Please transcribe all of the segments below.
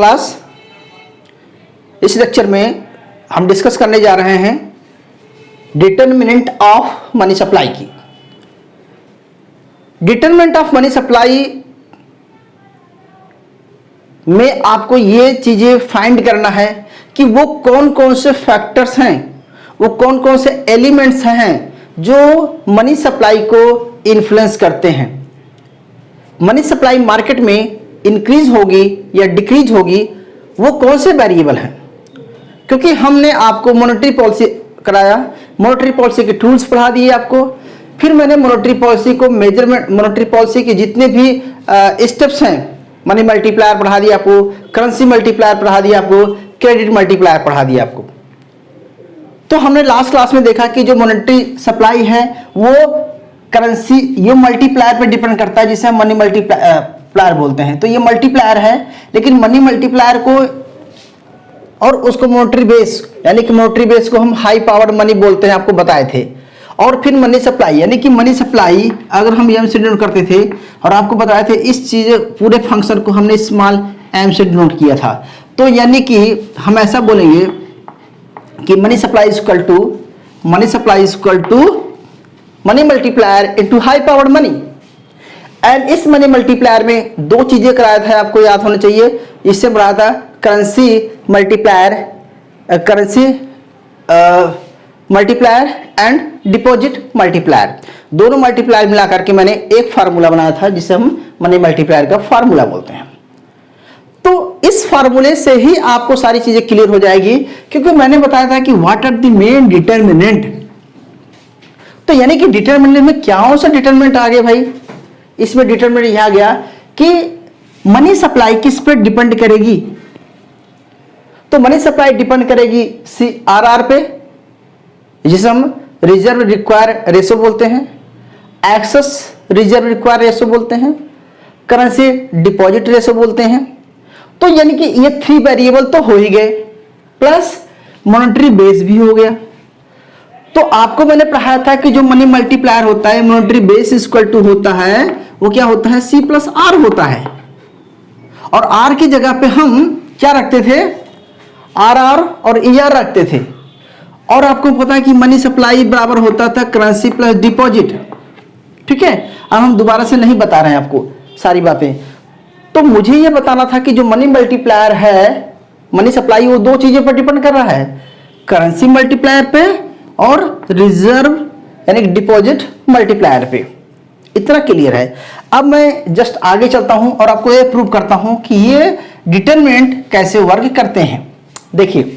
Class. इस lecture में हम डिस्कस करने जा रहे हैं डिटरमिनेंट ऑफ मनी सप्लाई की। डिटरमिनेंट ऑफ मनी सप्लाई में आपको ये चीजें फाइंड करना है कि वो कौन कौन से फैक्टर्स हैं, वो कौन कौन से एलिमेंट्स हैं जो मनी सप्लाई को इन्फ्लुएंस करते हैं। मनी सप्लाई मार्केट में इंक्रीज होगी या डिक्रीज होगी, वो कौन से वेरिएबल हैं। क्योंकि हमने आपको मॉनेटरी पॉलिसी कराया, मॉनेटरी पॉलिसी के टूल्स पढ़ा दिए आपको, फिर मैंने मॉनेटरी पॉलिसी को मेजरमेंट, मॉनेटरी पॉलिसी के जितने भी स्टेप्स हैं, मनी मल्टीप्लायर पढ़ा दिया आपको, करेंसी मल्टीप्लायर पढ़ा दिया आपको, क्रेडिट मल्टीप्लायर पढ़ा दिया आपको। तो हमने लास्ट क्लास में देखा कि जो मॉनेटरी सप्लाई है वो करेंसी, ये मल्टीप्लायर पे डिपेंड करता है, जिसे हम मनी मल्टीप्लायर बोलते हैं। तो ये मल्टीप्लायर है, लेकिन मनी मल्टीप्लायर को और उसको मॉनेटरी बेस, यानी कि मॉनेटरी बेस को हम हाई पावर्ड मनी बोलते हैं, आपको बताए थे। और फिर मनी सप्लाई, यानी कि मनी सप्लाई अगर हम एम से डिनोट करते थे और आपको बताए थे, इस चीज पूरे फंक्शन को हमने स्मॉल एम से डिनोट किया था। तो यानी कि हम ऐसा बोलेंगे कि money supply is equal to money multiplier into high powered money. And इस मनी मल्टीप्लायर में दो चीजें कराया था, आपको याद होना चाहिए। इससे बढ़ाया था currency multiplier, multiplier and deposit multiplier. दोनों मल्टीप्लायर मिलाकर के मैंने एक फार्मूला बनाया था, जिसे हम मनी मल्टीप्लायर का फार्मूला बोलते हैं। तो इस फार्मूले से ही आपको सारी चीजें क्लियर हो जाएगी, क्योंकि मैंने बताया था कि what are the main determinant. तो यानी कि डिटरमिनेंट में क्या सा डिटरमिनेंट आ गया भाई, इसमें डिटरमिनेंट यह आ गया कि मनी सप्लाई किस पे डिपेंड करेगी। तो मनी सप्लाई डिपेंड करेगी CRR पे, जिसे हम रिजर्व रिक्वायर रेशो बोलते हैं, एक्सेस रिजर्व रिक्वायर रेशो बोलते हैं, करेंसी डिपॉजिट रेशो बोलते हैं। तो यानी कि ये 3 वेरिएबल तो हो ही गए, प्लस मॉनेटरी बेस भी हो गया। तो आपको मैंने पढ़ाया था कि जो मनी मल्टीप्लायर होता है, मॉनेटरी बेस इक्वल टू होता है, वो क्या होता है, C+R होता है। और R की जगह पे हम क्या रखते थे, RR और ER रखते थे। और आपको पता है कि मनी सप्लाई बराबर होता था करेंसी प्लस डिपॉजिट। ठीक है, अब हम दोबारा से नहीं बता रहे हैं आपको सारी बातें। तो मुझे यह बताना था कि जो मनी मल्टीप्लायर है, मनी सप्लाई, वो दो चीजों पर डिपेंड कर रहा है, करेंसी मल्टीप्लायर पे और रिजर्व यानी डिपॉजिट मल्टीप्लायर पे। इतना क्लियर है। अब मैं जस्ट आगे चलता हूं और आपको यह प्रूव करता हूं कि ये डिटरमिनेंट कैसे वर्क करते हैं। देखिए,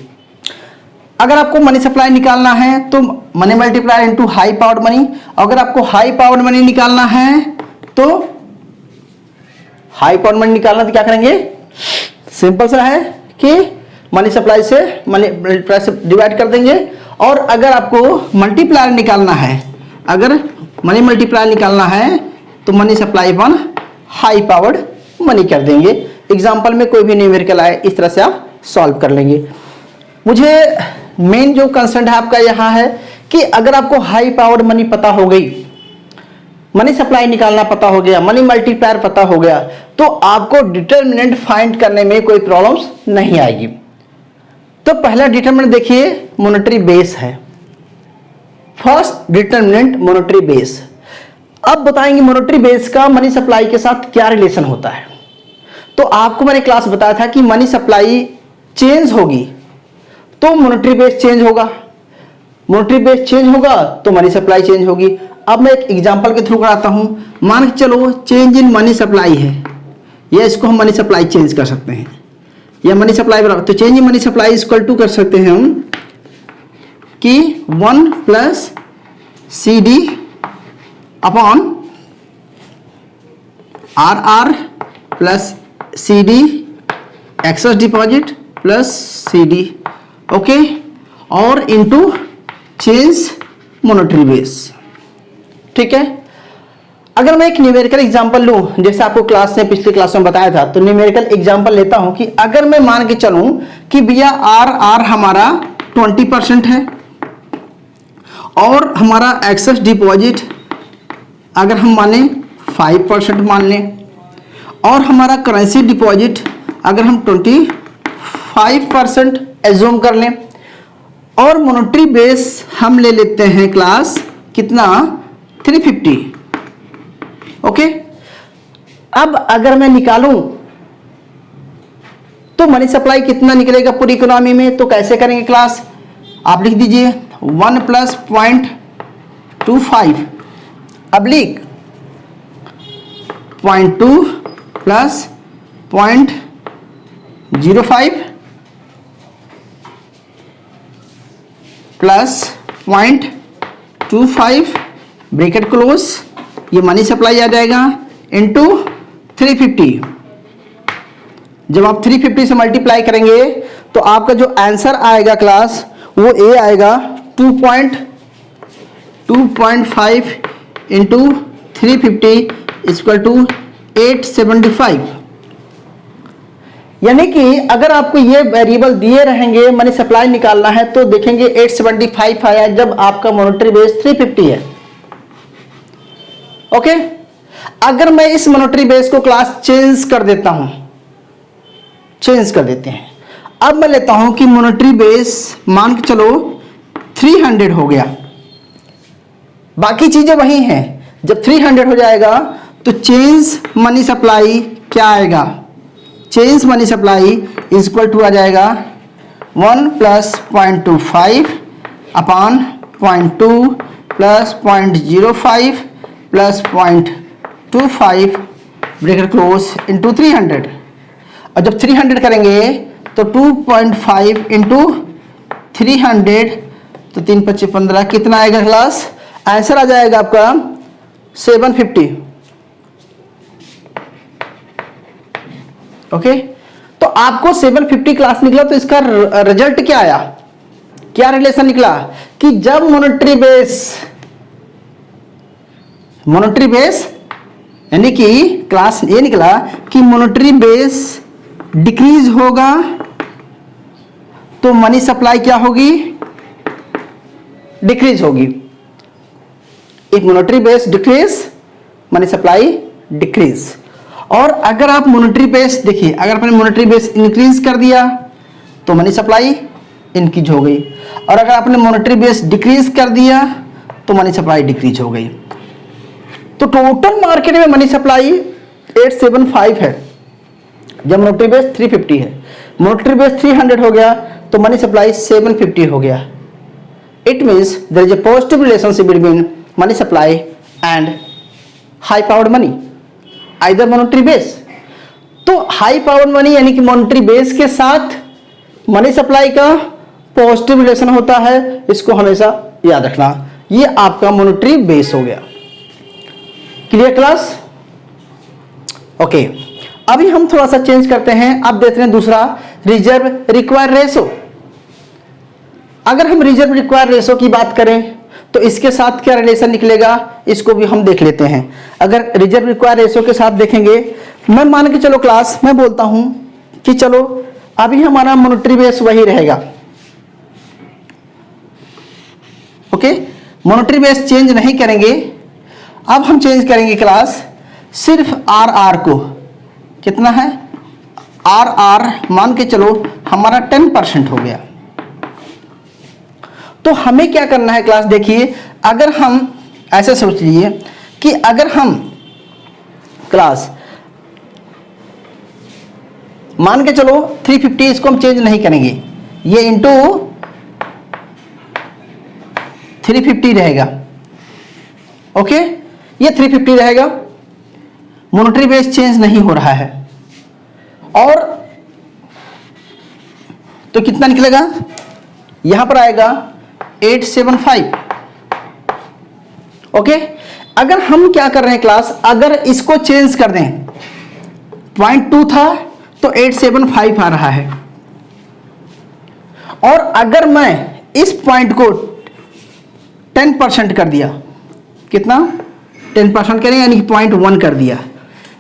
अगर आपको मनी सप्लाई निकालना है तो money multiplier into high powered money. अगर आपको हाई पावर्ड मनी निकालना है तो हाई पावर्ड मनी निकालना तो क्या करेंगे, सिंपल सा है कि मनी सप्लाई से मनी मल्टीप्लाई से डिवाइड कर देंगे। और अगर आपको मल्टीप्लायर निकालना है, अगर मनी मल्टीप्लायर निकालना है तो money supply one high powered money कर देंगे। एग्जांपल में कोई भी न्यूमेरिकल आए, इस तरह से आप सॉल्व कर लेंगे। मुझे मेन जो कंसर्न है आपका यहां है कि अगर आपको हाई पावर्ड मनी पता हो गई, मनी सप्लाई निकालना पता हो गया, मनी मल्टीप्लायर पता हो गया, तो आपको डिटरमिनेंट फाइंड करने में कोई प्रॉब्लम्स नहीं आएगी। तो पहला डिटरमिनेंट देखिए, मॉनेटरी बेस है। First determinant monetary base. अब बताएंगे मॉनेटरी बेस का मनी सप्लाई के साथ क्या रिलेशन होता है। तो आपको मैंने क्लास बताया था कि मनी सप्लाई चेंज होगी तो मॉनेटरी बेस चेंज होगा, मॉनेटरी बेस चेंज होगा तो मनी सप्लाई चेंज होगी। अब मैं एक एग्जांपल के थ्रू कराता हूं। मान के चलो चेंज इन मनी सप्लाई है, या इसको हम मनी सप्लाई चेंज कर सकते हैं, या मनी सप्लाई बराबर, तो change in money supply equal to कर सकते हैं हम कि 1 plus CD upon RR plus CD excess deposit plus CD, okay, और इनटू चेंज मॉनेटरी बेस। ठीक है। अगर मैं एक न्यूमेरिकल एग्जांपल लूं, जैसे आपको क्लास में पिछली क्लास में बताया था, तो न्यूमेरिकल एग्जांपल लेता हूं कि अगर मैं मान के चलूं कि भैया RR हमारा 20% है और हमारा एक्सेस डिपॉजिट अगर हम माने 5% मान लें, और हमारा करेंसी डिपॉजिट अगर हम 25% एज्यूम कर लें और मॉनेटरी बेस हम ले लेते हैं क्लास कितना 350। ओके, अब अगर मैं निकालूं तो मनी सप्लाई कितना निकलेगा पूरी इकोनॉमी में, तो कैसे करेंगे क्लास, आप लिख दीजिए 1 + 0.25 अब्लिक 0.2 + 0.05 + 0.25 ब्रैकेट क्लोज, ये मनी सप्लाई आ जाएगा इनटू 350। जब आप 350 से मल्टीप्लाई करेंगे तो आपका जो आंसर आएगा क्लास वो ए आएगा 2.5 इंटू 350 = 875। यानी कि अगर आपको ये वेरिएबल दिए रहेंगे मनी सप्लाई निकालना है तो देखेंगे 875 आया जब आपका मॉनेटरी बेस 350 है। ओके, अगर मैं इस मॉनेटरी बेस को क्लास चेंज कर देता हूं, चेंज कर देते हैं, अब मैं लेता हूं कि मॉनेटरी बेस मान के चलो 300 हो गया, बाकी चीजें वही हैं। जब 300 हो जाएगा तो चेंज मनी सप्लाई क्या आएगा, change money supply is equal to आ जाएगा 1 + 0.25 अपॉन 0.2 + 0.05 + 0.25 ब्रैकेट क्लोज इंटू 300। और जब 300 करेंगे तो 2.5 इंटू 300 तो 3 × 5 = 15 कितना आएगा क्लास, आंसर आ जाएगा आपका 750। ओके, तो आपको 750 क्लास निकला तो इसका रिजल्ट क्या आया, क्या रिलेशन निकला कि जब मॉनेटरी बेस यानी कि क्लास ये निकला कि मॉनेटरी बेस डिक्रीज होगा तो मनी सप्लाई क्या होगी, डिक्रीज होगी। एक monetary base decrease, money supply decrease. और अगर आप मॉनेटरी बेस देखिए, अगर आपने मॉनेटरी बेस इंक्रीज कर दिया तो मनी सप्लाई इंक्रीज हो गई, और अगर आपने मॉनेटरी बेस डिक्रीज कर दिया तो मनी सप्लाई डिक्रीज हो गई। तो टोटल मार्केट में मनी सप्लाई 875 है जब मॉनेटरी बेस 350 है, मॉनेटरी बेस 300 हो गया तो मनी सप्लाई 750 हो गया। It means there is a positive relationship between money supply and high powered money either monetary base. तो हाई पावर्ड मनी यानी कि मॉनेटरी बेस के साथ मनी सप्लाई का पॉजिटिव रिलेशन होता है, इसको हमेशा याद रखना। ये आपका मॉनेटरी बेस हो गया। Clear class? ओके, अभी हम थोड़ा सा चेंज करते हैं। अब देखते हैं दूसरा रिजर्व रिक्वायर्ड रेशो। अगर हम रिजर्व रिक्वायर्ड रेशो की बात करें तो इसके साथ क्या रिलेशन निकलेगा, इसको भी हम देख लेते हैं। अगर रिजर्व रिक्वायर्ड रेशो के साथ देखेंगे, मैं मान के चलो क्लास मैं बोलता हूं कि चलो अभी हमारा मॉनेटरी बेस वही रहेगा। ओके, मॉनेटरी बेस चेंज नहीं करेंगे। अब हम चेंज करेंगे क्लास सिर्फ आर को, कितना है आर मान के चलो हमारा 10% हो गया। तो हमें क्या करना है क्लास, देखिए अगर हम ऐसे सोच लीजिए कि अगर हम क्लास मान के चलो 350, इसको हम चेंज नहीं करेंगे, ये इंटू 350 रहेगा। ओके, ये 350 रहेगा, मॉनेटरी बेस चेंज नहीं हो रहा है। और तो कितना निकलेगा, यहां पर आएगा 875। ओके, अगर हम क्या कर रहे हैं क्लास, अगर इसको चेंज कर दें, 0.2 था तो 875 आ रहा है, और अगर मैं इस पॉइंट को 10% कर दिया, कितना 10% करें यानी कि 0.1 कर दिया।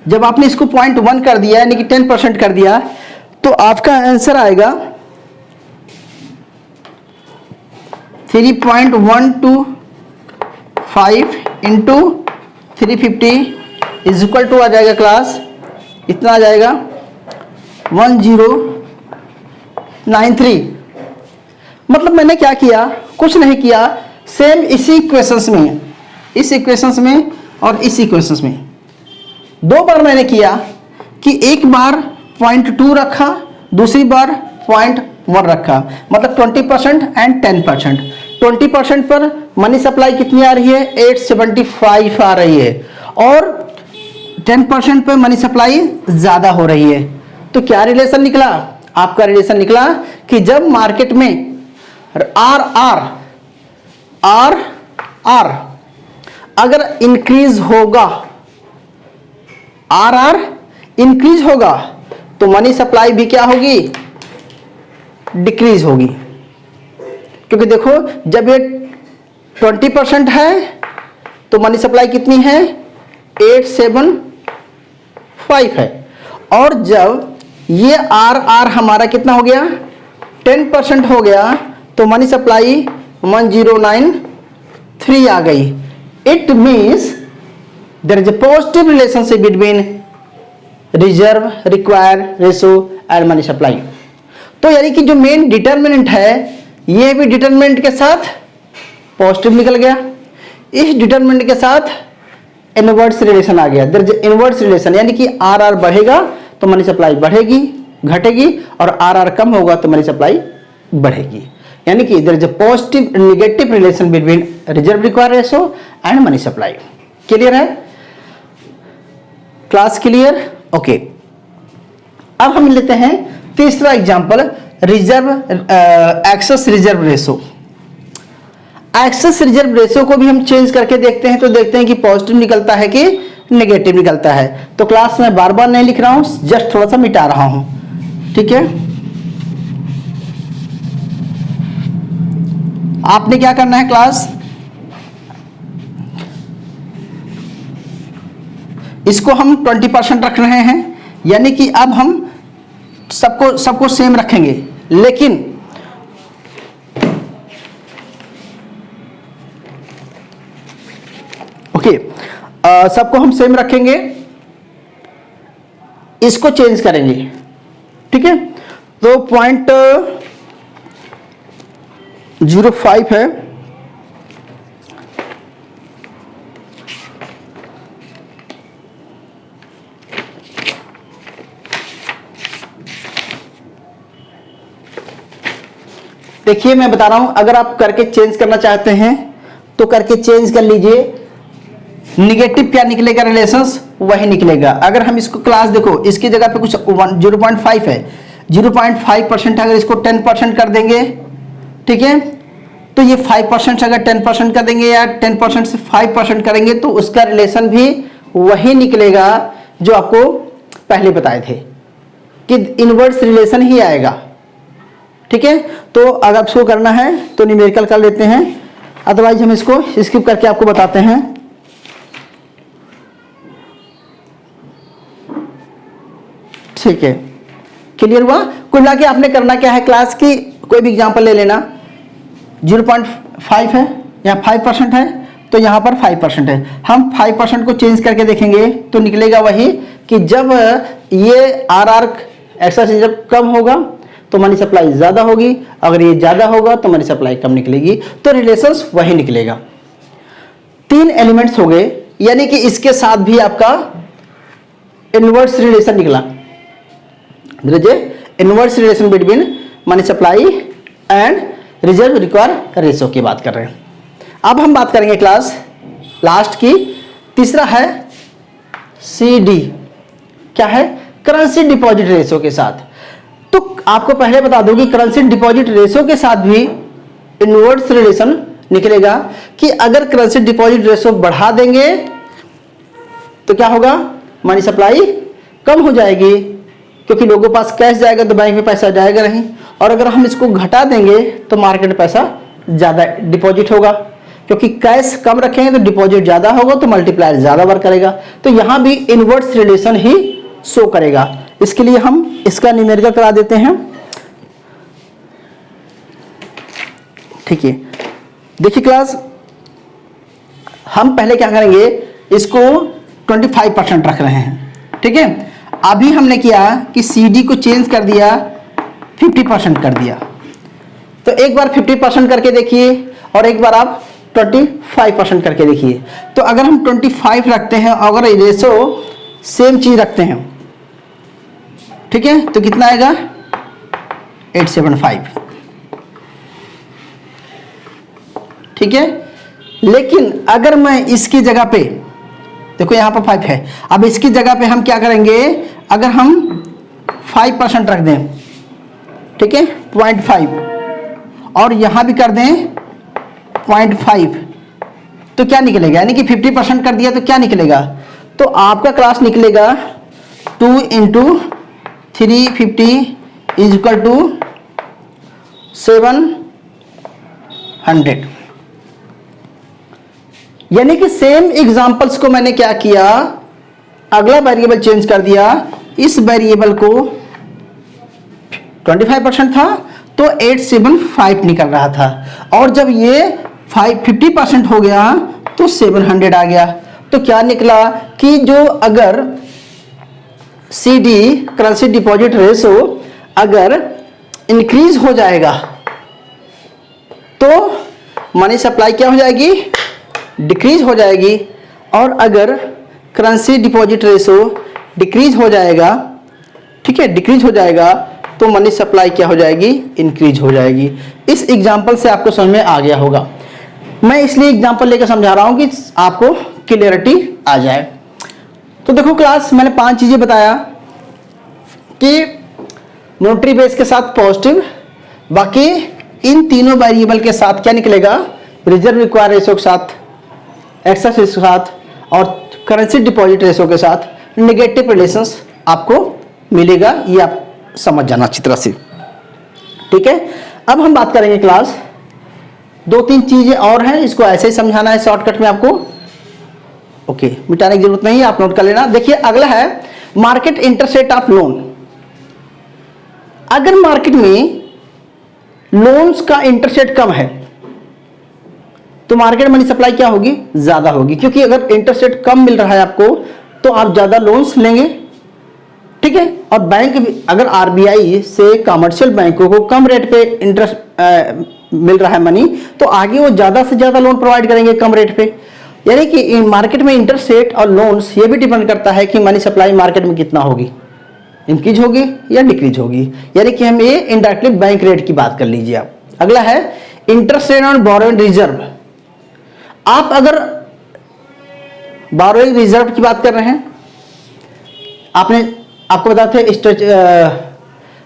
जब आपने इसको 0.1 कर दिया यानी कि 10% कर दिया तो आपका आंसर आएगा 3.125 इंटू 350 इज इक्वल टू आ जाएगा क्लास, इतना आ जाएगा 1093। मतलब मैंने क्या किया, कुछ नहीं किया, सेम इसी इक्वेशंस में, इस इक्वेशंस में और इस इक्वेशंस में दो बार मैंने किया कि एक बार 0.2 रखा, दूसरी बार 0.1 रखा, मतलब 20% एंड 10%। 20% पर मनी सप्लाई कितनी आ रही है, 875 आ रही है, और 10% पर मनी सप्लाई ज्यादा हो रही है। तो क्या रिलेशन निकला, आपका रिलेशन निकला कि जब मार्केट में आर अगर इंक्रीज होगा, आर इंक्रीज होगा, तो मनी सप्लाई भी क्या होगी, डिक्रीज होगी। क्योंकि देखो जब ये 20% है तो मनी सप्लाई कितनी है, 875 है, और जब ये आर हमारा कितना हो गया, 10% हो गया, तो मनी सप्लाई 1093 आ गई। It means there is a positive relationship between reserve require ratio and money supply. तो यानी कि जो मेन डिटर्मिनेंट है ये भी डिटर्मिनेंट के साथ पॉजिटिव निकल गया, इस डिटर्मिनेंट के साथ इनवर्स रिलेशन आ गया। देयर इज इनवर्स रिलेशन, यानी कि आर बढ़ेगा तो मनी सप्लाई बढ़ेगी घटेगी, और आर कम होगा तो मनी सप्लाई बढ़ेगी। यानी कि there is a positive negative relation between reserve require ratio and money supply. Clear है, क्लास क्लियर, ओके। अब हम लेते हैं तीसरा example, reserve excess reserve ratio. Excess reserve ratio को भी हम चेंज करके देखते हैं, तो देखते हैं कि पॉजिटिव निकलता है कि नेगेटिव निकलता है। तो क्लास में बार बार नहीं लिख रहा हूं, जस्ट थोड़ा सा मिटा रहा हूं, ठीक है। आपने क्या करना है क्लास, इसको हम 20% रख रहे हैं, यानी कि अब हम सबको सेम रखेंगे, लेकिन ओके सबको हम सेम रखेंगे, इसको चेंज करेंगे, ठीक है। तो 0.05 है, देखिए मैं बता रहा हूं, अगर आप करके चेंज करना चाहते हैं तो करके चेंज कर लीजिए। निगेटिव क्या निकलेगा, रिलेशंस वही निकलेगा। अगर हम इसको क्लास देखो, इसकी जगह पे कुछ 0.5 है, 0.5% अगर इसको 10% कर देंगे, ठीक है, तो ये 5% से अगर 10% कर देंगे या 10% से 5% करेंगे तो उसका रिलेशन भी वही निकलेगा जो आपको पहले बताए थे कि इनवर्स रिलेशन ही आएगा, ठीक है। तो अगर आपको करना है तो न्यूमेरिकल कर लेते हैं, अदरवाइज हम इसको स्किप करके आपको बताते हैं। ठीक है, क्लियर हुआ। कुल मिला के आपने करना क्या है क्लास की, कोई भी एग्जांपल ले लेना, 0.5 है या 5% है, तो यहाँ पर 5% है, हम 5% को चेंज करके देखेंगे तो निकलेगा वही कि जब ये आर एक्सेस रिजर्व कम होगा तो मनी सप्लाई ज्यादा होगी, अगर ये ज्यादा होगा तो मनी सप्लाई कम निकलेगी, तो रिलेशंस वही निकलेगा। 3 एलिमेंट्स हो गए, यानी कि इसके साथ भी आपका इनवर्स रिलेशन निकला। Inverse relation between money supply and reserve require ratio की बात कर रहे हैं। अब हम बात करेंगे क्लास लास्ट की, तीसरा है CD, क्या है, करेंसी डिपॉजिट रेशो के साथ। तो आपको पहले बता दूं कि करेंसी डिपॉजिट रेशो के साथ भी इनवर्स रिलेशन निकलेगा कि अगर करेंसी डिपॉजिट रेशो बढ़ा देंगे तो क्या होगा, मनी सप्लाई कम हो जाएगी, क्योंकि लोगों के पास कैश जाएगा तो बैंक में पैसा जाएगा नहीं, और अगर हम इसको घटा देंगे तो मार्केट में पैसा ज्यादा डिपॉजिट होगा, क्योंकि कैश कम रखेंगे तो डिपॉजिट ज्यादा होगा तो मल्टीप्लायर ज्यादा वर्क करेगा। तो यहां भी इनवर्स रिलेशन ही शो करेगा। इसके लिए हम इसका न्यूमेरिकल करा देते हैं, ठीक है। देखिए क्लास, हम पहले क्या करेंगे, इसको 25% रख रहे हैं, ठीक है। अभी हमने किया कि CD को चेंज कर दिया, 50% कर दिया। तो एक बार 50% करके देखिए और एक बार आप 25% करके देखिए। तो अगर हम 25 रखते हैं, अगर रेशो सेम चीज रखते हैं, ठीक है, तो कितना आएगा 875, ठीक है। लेकिन अगर मैं इसकी जगह पे, देखो यहां पर 5 है, अब इसकी जगह पे हम क्या करेंगे, अगर हम 5% रख दें, ठीक है, 0.5, और यहां भी कर दें 0.5, तो क्या निकलेगा, यानी कि 50% कर दिया तो क्या निकलेगा, तो आपका क्लास निकलेगा 2 × 350 = 700। यानी कि सेम एग्जांपल्स को मैंने क्या किया, अगला वेरिएबल चेंज कर दिया, इस वेरिएबल को 25% था तो 875 निकल रहा था, और जब ये 50% हो गया तो 700 आ गया। तो क्या निकला कि जो अगर CD करेंसी डिपॉजिट रेशो अगर इंक्रीज हो जाएगा तो मनी सप्लाई क्या हो जाएगी, डिक्रीज हो जाएगी, और अगर करेंसी डिपॉजिट रेशो डिक्रीज हो जाएगा, ठीक है, डिक्रीज हो जाएगा, तो मनी सप्लाई क्या हो जाएगी, इंक्रीज हो जाएगी। इस एग्जांपल से आपको समझ में आ गया होगा। मैं इसलिए एग्जांपल लेकर समझा रहा हूं कि आपको क्लियरिटी आ जाए। तो देखो क्लास, मैंने 5 चीजें बताया कि मॉनेटरी बेस के साथ पॉजिटिव, बाकी इन तीनों वेरिएबल के साथ क्या निकलेगा, रिजर्व रिक्वायर रेशो के साथ, एक्सेस रेशो के साथ, और करेंसी डिपॉजिट रेशो के साथ नेगेटिव रिलेशंस आपको मिलेगा। ये आप समझ जाना अच्छी तरह से, ठीक है। अब हम बात करेंगे क्लास, 2-3 चीजें और हैं, इसको ऐसे ही समझाना है शॉर्टकट में आपको, ओके, मिटाने की जरूरत नहीं है, आप नोट कर लेना। देखिए अगला है market interest rate of loan. अगर मार्केट में लोन्स का इंटरेस्ट रेट कम है तो मार्केट मनी सप्लाई क्या होगी, ज्यादा होगी, क्योंकि अगर इंटरेस्ट रेट कम मिल रहा है आपको तो आप ज्यादा लोन्स लेंगे, ठीक है। और बैंक भी, अगर RBI से कमर्शियल बैंकों को कम रेट पे इंटरेस्ट मिल रहा है मनी, तो आगे वो ज्यादा से ज्यादा लोन प्रोवाइड करेंगे कम रेट पे। यानी कि इन मार्केट में इंटरेस्ट रेट और लोन्स ये भी डिपेंड करता है कि मनी सप्लाई मार्केट में कितना होगी, इंक्रीज होगी या डिक्रीज होगी। यानी कि हम ये इनडायरेक्टली बैंक रेट की बात कर लीजिए आप। अगला है interest rate on borrowing reserve. आप अगर बोरोइंग रिजर्व की बात कर रहे हैं, आपको बताया था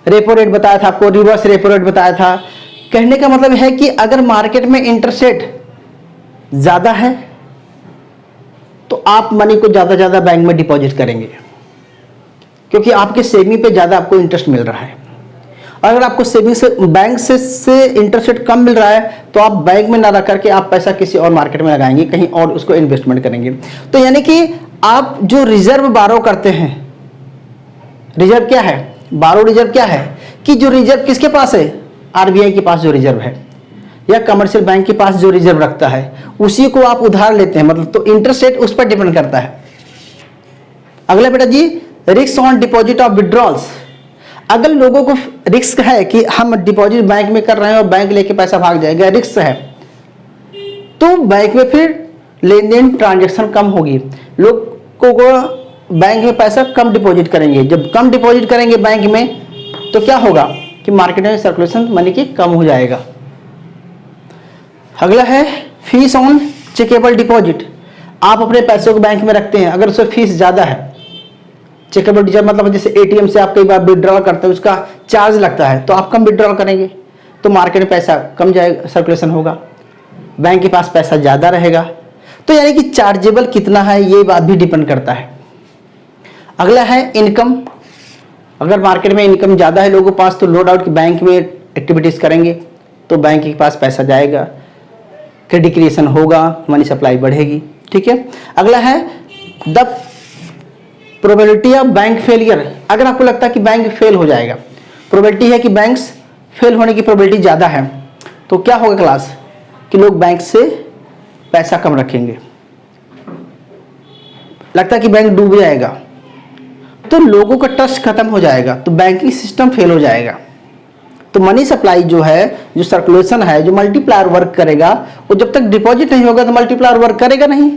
रेपो रेट बताया था, आपको रिवर्स रेपो रेट बताया था। कहने का मतलब है कि अगर मार्केट में इंटरेस्ट रेट ज्यादा है तो आप मनी को ज्यादा बैंक में डिपॉजिट करेंगे, क्योंकि आपके सेविंग पे ज्यादा आपको इंटरेस्ट मिल रहा है। अगर आपको सेविंग से बैंक से इंटरेस्ट रेट कम मिल रहा है तो आप बैंक में ना रख करके आप पैसा किसी और मार्केट में लगाएंगे, कहीं और उसको इन्वेस्टमेंट करेंगे। तो यानी कि आप जो रिजर्व बारो करते हैं, रिजर्व क्या है, बारो रिजर्व क्या है, कि जो रिजर्व किसके पास है, RBI के पास जो रिजर्व है या कमर्शियल बैंक के पास जो रिजर्व रखता है उसी को आप उधार लेते हैं, मतलब तो इंटरेस्ट रेट उस पर डिपेंड करता है। अगला बेटा जी, risk on deposit of withdrawals. अगर लोगों को रिस्क है कि हम डिपॉजिट बैंक में कर रहे हैं और बैंक लेके पैसा भाग जाएगा, रिस्क है, तो बैंक में फिर लेन देन ट्रांजेक्शन कम होगी, लोगों को बैंक में पैसा कम डिपॉजिट करेंगे। जब कम डिपॉजिट करेंगे बैंक में तो क्या होगा कि मार्केट में सर्कुलेशन मनी की कम हो जाएगा। अगला है फीस ऑन चेकेबल डिपॉजिट। आप अपने पैसों को बैंक में रखते हैं, अगर उसमें फीस ज़्यादा है, चेकेबल डिपॉजिट मतलब जैसे ATM से आप कई बार विड्रॉल करते हैं, उसका चार्ज लगता है, तो आप कम विड्रॉल करेंगे तो मार्केट में पैसा कम जाएगा, सर्कुलेशन होगा, बैंक के पास पैसा ज़्यादा रहेगा। तो यानी कि चार्जेबल कितना है ये बात भी डिपेंड करता है। अगला है इनकम। अगर मार्केट में इनकम ज़्यादा है लोगों के पास तो नो डाउट कि बैंक में एक्टिविटीज़ करेंगे तो बैंक के पास पैसा जाएगा, क्रेडिट क्रिएशन होगा, मनी सप्लाई बढ़ेगी, ठीक है। अगला है the probability of bank failure. अगर आपको लगता है कि बैंक फेल हो जाएगा, प्रोबेबिलिटी है कि बैंक्स फेल होने की प्रोबेबिलिटी ज़्यादा है, तो क्या होगा क्लास, कि लोग बैंक से पैसा कम रखेंगे। लगता है कि बैंक डूब जाएगा तो लोगों का ट्रस्ट खत्म हो जाएगा, तो बैंकिंग सिस्टम फेल हो जाएगा। तो मनी सप्लाई जो है, जो सर्कुलेशन है, जो मल्टीप्लायर वर्क करेगा, वो जब तक डिपॉजिट नहीं होगा तो मल्टीप्लायर वर्क करेगा नहीं।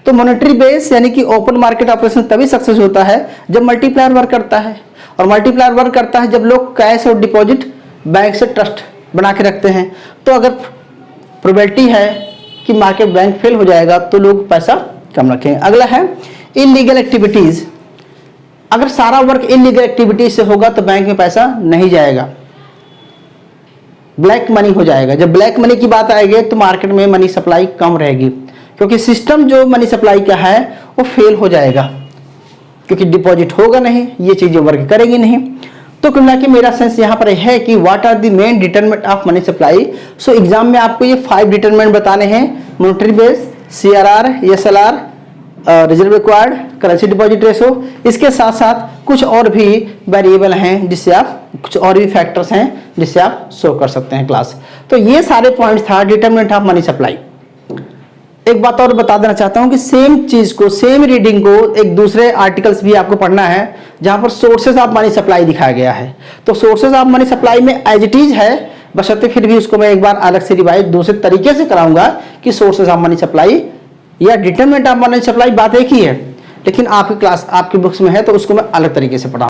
तो मॉनेटरी बेस यानी कि ओपन मार्केट ऑपरेशन तभी सक्सेस होता है जब मल्टीप्लायर वर्क करता है, और मल्टीप्लायर वर्क करता है जब लोग कैश और डिपॉजिट बैंक से ट्रस्ट बना के रखते हैं। तो अगर प्रोबेबिलिटी है कि मार्केट बैंक फेल हो जाएगा तो लोग पैसा कम रखेंगे। अगला है इलीगल एक्टिविटीज। अगर सारा वर्क इलीगल एक्टिविटीज से होगा तो बैंक में पैसा नहीं जाएगा, ब्लैक मनी हो जाएगा। जब ब्लैक मनी की बात आएगी तो मार्केट में मनी सप्लाई कम रहेगी, क्योंकि सिस्टम जो मनी सप्लाई का है वो फेल हो जाएगा, क्योंकि डिपॉजिट होगा नहीं, ये चीजें वर्क करेगी नहीं। तो कुल मिला के मेरा सेंस यहाँ पर है कि what are the main determinant of money supply. So exam में आपको ये 5 डिटरमिनेंट बताने हैं, monetary base, CRR, SLR, reserve required, currency deposit ratio. इसके साथ साथ कुछ और भी वेरिएबल हैं जिससे आप, कुछ और भी फैक्टर्स हैं जिससे आप शो कर सकते हैं क्लास। तो ये सारे पॉइंट्स था डिटरमिनेंट ऑफ मनी सप्लाई। एक बात और बता देना चाहता हूं कि सेम चीज को, सेम रीडिंग को एक दूसरे आर्टिकल्स भी आपको पढ़ना है जहां पर सोर्सेज ऑफ मनी सप्लाई दिखाया गया है। तो सोर्सेज ऑफ मनी सप्लाई में एज इट इज है, बशर्ते फिर भी उसको मैं एक बार अलग से रिवाइज दूसरे तरीके से कराऊंगा कि सोर्सेज ऑफ मनी सप्लाई या डिटरमिनेंट ऑफ मनी सप्लाई बात एक ही है, लेकिन आपकी क्लास, आपकी बुक्स में है तो उसको मैं अलग तरीके से पढ़ाऊंगा।